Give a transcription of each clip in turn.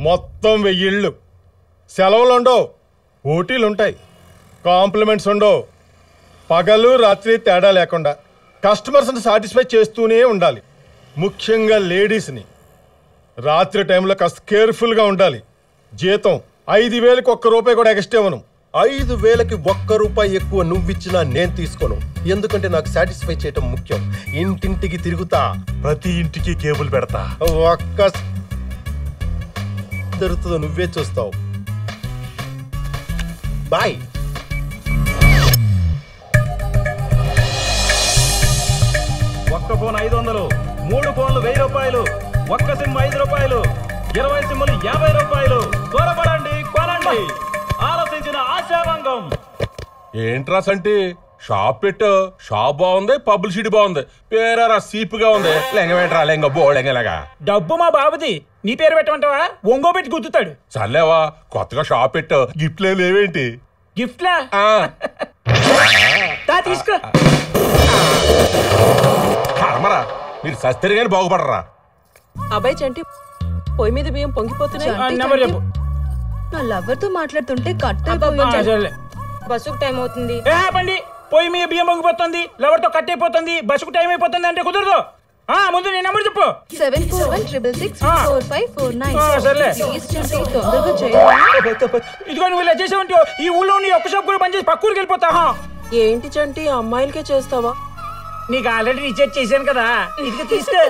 మొత్తం 1000 ఇళ్ళు. సెలవులు ఉండవు, ఓటీలు ఉంటాయి, కాంప్లిమెంట్స్ ఉండవు. పగలు రాత్రి తేడా లేకుండా కస్టమర్స్ని సాటిస్ఫై చేస్తూనే ఉండాలి. ముఖ్యంగా లేడీస్ని. రాత్రి టైంలో కాస్త కేర్ఫుల్గా ఉండాలి. జీతం 5000కి ₹1 కూడా ఎక్స్ట్రా ఇవ్వను. 5000కి ₹1 ఎక్కువ నువ్విచ్చినా నేను తీసుకోను. ఎందుకంటే నాకు సాటిస్ఫై చేయటం ముఖ్యం. ఇంటింటికి తిరుగుతా, ప్రతి ఇంటికి కేబుల్ పెడతా. ఒక్క దొరుకుతుందో నువ్వే చూస్తావు. బాయ్. ఒక్క ఫోన్ 500, 3 ఫోన్లు ₹1000, ఒక్క సిమ్ ₹5, 20 సిమ్ములు ₹50. త్వరపడండి, కొనండి. ఆలోచించిన ఆశాభంగం. ఏంట్రా సంటి షాప్ పెట్టు. షాప్ బాగుంది, పబ్లిసిటీ బాగుంది, పేరా సీపుగా ఉంది. లెంగవేంట్రా లెంగ బోళెంగలాగా. డబ్బు మా బాబుది, నీ పేరు పెట్టమంటావా? ఒంగో పెట్టి గుర్తుతాడు. చల్లేవా, కొత్తగా షాప్ పెట్టు. గిఫ్ట్లే లేవేంటి? గిఫ్ట్లా తీసుకో. కర్మరా, మీరు సస్తరి గాని బాగుపడరా. అబ్బాయి చంటి, పొయ్యి మీద బియ్యం పొంగిపోతున్నాయి. నెంబర్ చెప్పు. నా లవర్ తో మాట్లాడుతుంటే కట్ బస్సుకు టైం అవుతుంది. పండి, పొయ్యి మీద బియ్యం పొంగిపోతుంది, లవర్ తో కట్ అయిపోతుంది, బస్సుకు టైం అయిపోతుంది అంటే కుదరదు. ముందు నీ నెంబర్ చెప్పు. 7416664549. ఇదిగో నువ్వు ఇలా చేసావంటే ఈ ఊళ్ళో నీ ఒక్క షాప్ కూడా పనిచేసి పక్క ఊరికి వెళ్ళిపోతా. ఏంటి చంటి, అమ్మాయిలకే చేస్తావా? నీకు ఆల్రెడీ రీఛార్జ్ చేశాను కదా, ఇది తీసుకో.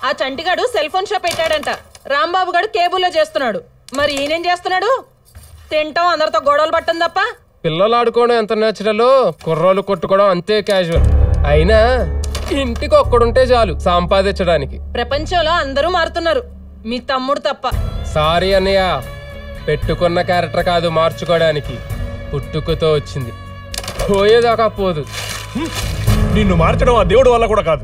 ఆ Chantigadu cell phone shop పెట్టాడంట. Rambabu గారు కేబుల్లో చేస్తున్నాడు. మరి ఈయనేం చేస్తున్నాడు? తింటాం, అందరితో గొడవలు పట్టం తప్ప. పిల్లలు ఆడుకోవడం ఎంత నేచురల్, కుర్రోలు కొట్టుకోవడం అంతే క్యాజువల్. అయినా ఇంటికి ఒక్కడుంటే చాలు సంపాదించడానికి. ప్రపంచంలో అందరూ మారుతున్నారు, మీ తమ్ముడు తప్ప. సారీ అన్నయ్య, పెట్టుకున్న క్యారెక్టర్ కాదు మార్చుకోవడానికి, పుట్టుకతో వచ్చింది, పోయేదాకా పోదు. నిన్ను మార్చడం ఆ దేవుడు వల్ల కూడా కాదు.